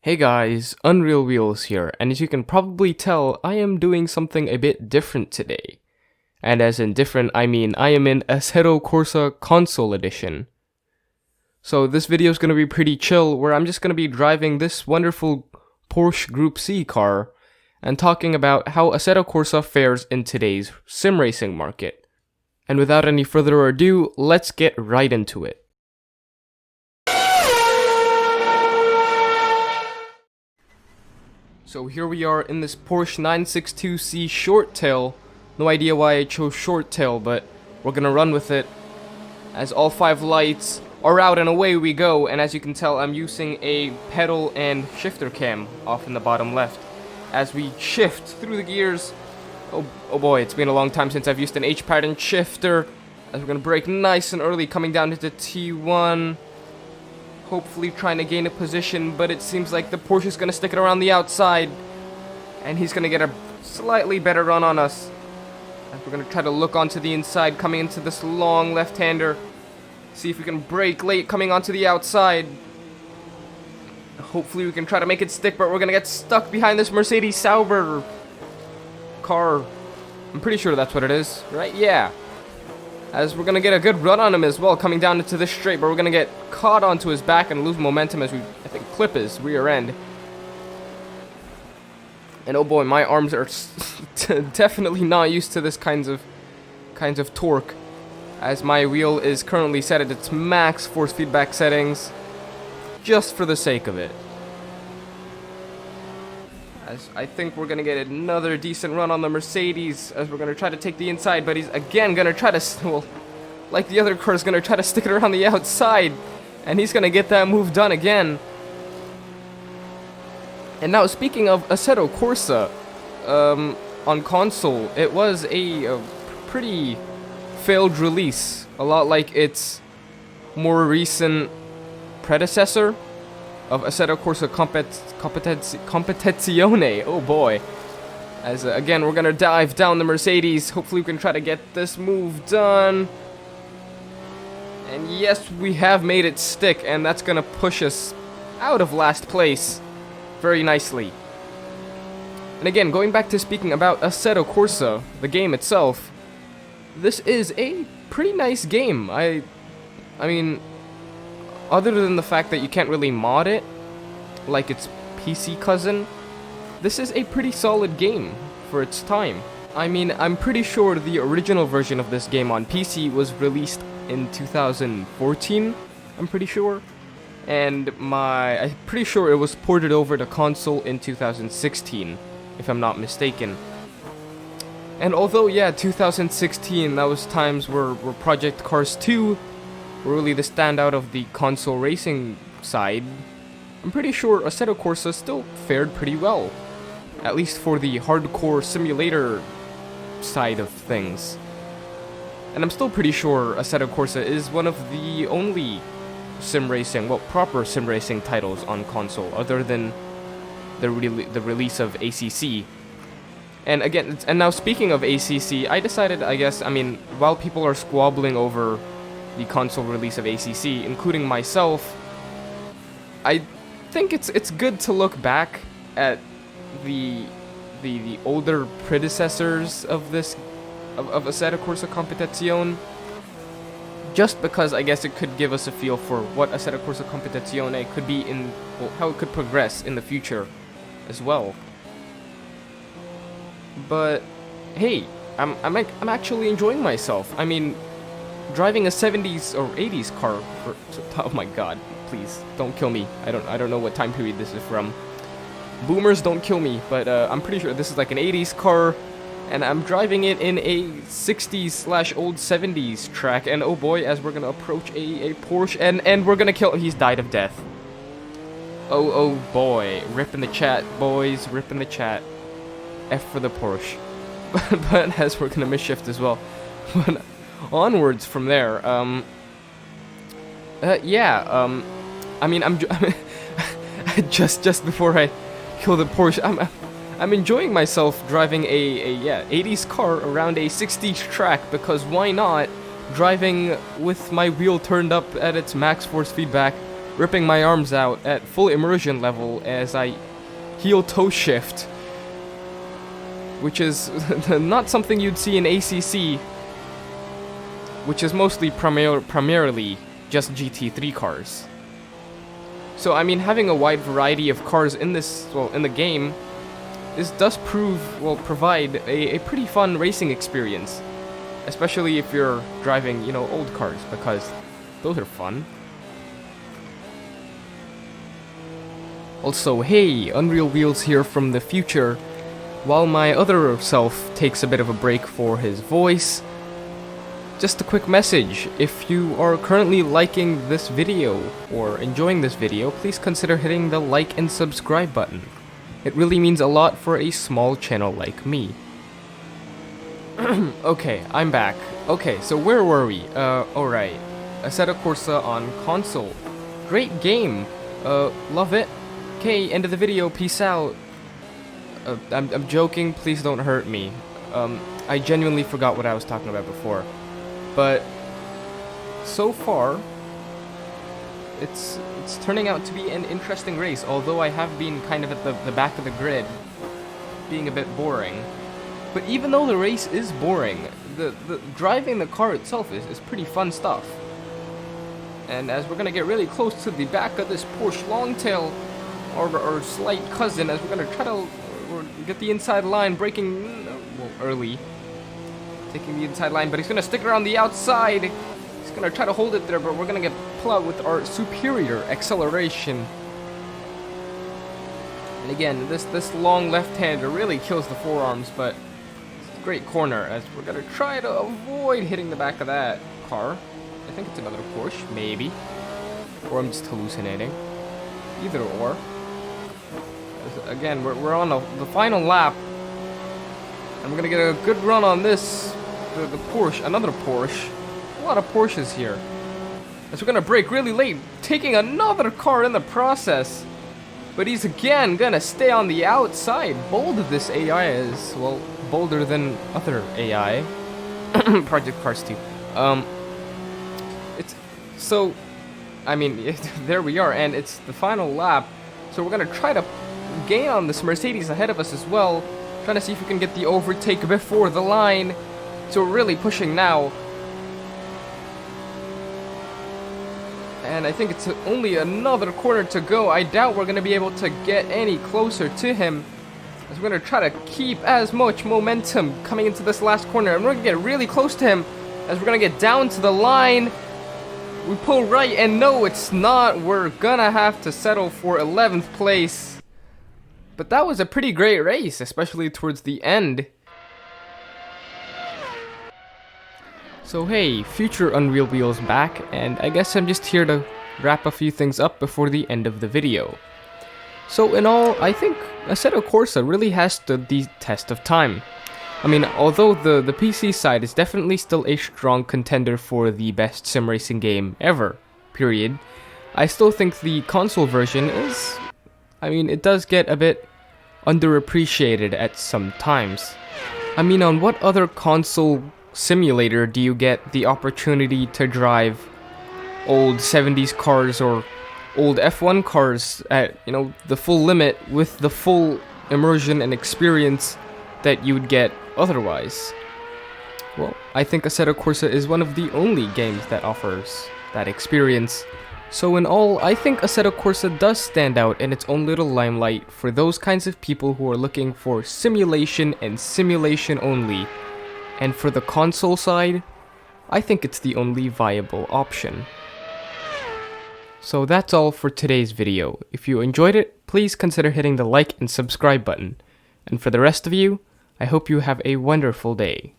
Hey guys, Unreal Wheels here, and as you can probably tell, I am doing something a bit different today. And as in different, I mean I am in Assetto Corsa Console Edition. So this video is going to be pretty chill, where I'm just going to be driving this wonderful Porsche Group C car, and talking about how Assetto Corsa fares in today's sim racing market. And without any further ado, let's get right into it. So here we are in this Porsche 962C short tail. No idea why I chose short tail, but we're gonna run with it. As all 5 lights are out and away we go, and as you can tell I'm using a pedal and shifter cam off in the bottom left. As we shift through the gears, oh boy, it's been a long time since I've used an H-pattern shifter. As we're gonna brake nice and early coming down into T1. Hopefully trying to gain a position, but it seems like the Porsche is going to stick it around the outside, and he's going to get a slightly better run on us. And we're going to try to look onto the inside, coming into this long left-hander. See if we can brake late coming onto the outside. Hopefully we can try to make it stick, but we're going to get stuck behind this Mercedes Sauber car. I'm pretty sure that's what it is, right? Yeah. As we're going to get a good run on him as well, coming down into this straight, but we're going to get caught onto his back and lose momentum as we, I think, clip his rear end. And oh boy, my arms are definitely not used to this kinds of torque, as my wheel is currently set at its max force feedback settings, just for the sake of it. As I think we're going to get another decent run on the Mercedes, as we're going to try to take the inside, but he's again going to try to, well, like the other car, is going to try to stick it around the outside, and he's going to get that move done again. And now, speaking of Assetto Corsa, on console, it was a pretty failed release, a lot like its more recent predecessor of Assetto Corsa Competizione. Oh boy. As again, we're gonna dive down the Mercedes. Hopefully we can try to get this move done. And yes, we have made it stick, and that's gonna push us out of last place very nicely. And again, going back to speaking about Assetto Corsa, the game itself, this is a pretty nice game. I mean, other than the fact that you can't really mod it, like its PC cousin, this is a pretty solid game for its time. I mean, I'm pretty sure the original version of this game on PC was released in 2014, I'm pretty sure. And I'm pretty sure it was ported over to console in 2016, if I'm not mistaken. And although, yeah, 2016, that was times where Project Cars 2 were really the standout of the console racing side, I'm pretty sure Assetto Corsa still fared pretty well, at least for the hardcore simulator side of things. And I'm still pretty sure Assetto Corsa is one of the only sim racing, well, proper sim racing titles on console, other than the release of ACC. And again, and now speaking of ACC, I decided, I mean, while people are squabbling over the console release of ACC, including myself, I think it's good to look back at the older predecessors of this of Assetto Corsa Competizione, just because I guess it could give us a feel for what Assetto Corsa Competizione could be in, well, how it could progress in the future as well. But hey, I'm actually enjoying myself. I mean, driving a 70s or 80s car for, oh my god, please don't kill me. I don't know what time period this is from. Boomers, don't kill me, but I'm pretty sure this is like an 80s car, and I'm driving it in a 60s/old 70s track, and oh boy, as we're gonna approach a Porsche, and we're gonna kill him. He's died of death. Oh boy, rip in the chat, boys, rip in the chat. F for the Porsche. But as we're gonna misshift as well. But onwards from there, yeah, I mean, just before I kill the Porsche, I'm enjoying myself driving a 80s car around a 60s track, because why not? Driving with my wheel turned up at its max force feedback ripping my arms out at full immersion level as I heel toe shift, which is not something you'd see in ACC, which is mostly primarily just GT3 cars. So I mean, having a wide variety of cars in this, well, in the game, this does provide a pretty fun racing experience, especially if you're driving, you know, old cars, because those are fun. Also, hey, Unreal Wheels here from the future. While my other self takes a bit of a break for his voice, just a quick message. If you are currently liking this video or enjoying this video, please consider hitting the like and subscribe button. It really means a lot for a small channel like me. Okay, I'm back. Okay, so where were we? Alright. Assetto Corsa on console. Great game. Love it. Okay, end of the video. Peace out. I'm joking. Please don't hurt me. I genuinely forgot what I was talking about before. But so far, it's turning out to be an interesting race, although I have been kind of at the back of the grid, being a bit boring. But even though the race is boring, the driving the car itself is pretty fun stuff. And as we're gonna get really close to the back of this Porsche Longtail, or slight cousin, as we're gonna try to get the inside line, braking early, taking the inside line, but he's gonna stick around the outside. He's gonna try to hold it there, but we're gonna pull out with our superior acceleration. And again, this long left-hander really kills the forearms, but it's a great corner as we're gonna try to avoid hitting the back of that car. I think it's another Porsche, maybe, or I'm just hallucinating. Either or. Again, we're on the final lap, and we're gonna get a good run on this. The Porsche, another Porsche. A lot of Porsches here. As we're gonna brake really late, taking another car in the process. But he's again gonna stay on the outside. Bold this AI is, well, bolder than other AI. Project Cars 2. It's so, I mean, there we are, and it's the final lap. So we're gonna try to gain on this Mercedes ahead of us as well, trying to see if we can get the overtake before the line. So we're really pushing now, and I think it's only another corner to go. I doubt we're gonna be able to get any closer to him, as we're gonna try to keep as much momentum coming into this last corner, and we're gonna get really close to him as we're gonna get down to the line. We pull right, and no, it's not. We're gonna have to settle for 11th place. But that was a pretty great race, especially towards the end. So hey, future Unreal Wheels back, and I guess I'm just here to wrap a few things up before the end of the video. So in all, I think Assetto Corsa really has stood the test of time. I mean, although the PC side is definitely still a strong contender for the best sim racing game ever, period, I still think the console version is, I mean, it does get a bit underappreciated at some times. I mean, on what other console simulator do you get the opportunity to drive old 70s cars or old F1 cars at, you know, the full limit with the full immersion and experience that you would get otherwise? Well, I think Assetto Corsa is one of the only games that offers that experience. So in all, I think Assetto Corsa does stand out in its own little limelight for those kinds of people who are looking for simulation and simulation only. And for the console side, I think it's the only viable option. So that's all for today's video. If you enjoyed it, please consider hitting the like and subscribe button. And for the rest of you, I hope you have a wonderful day.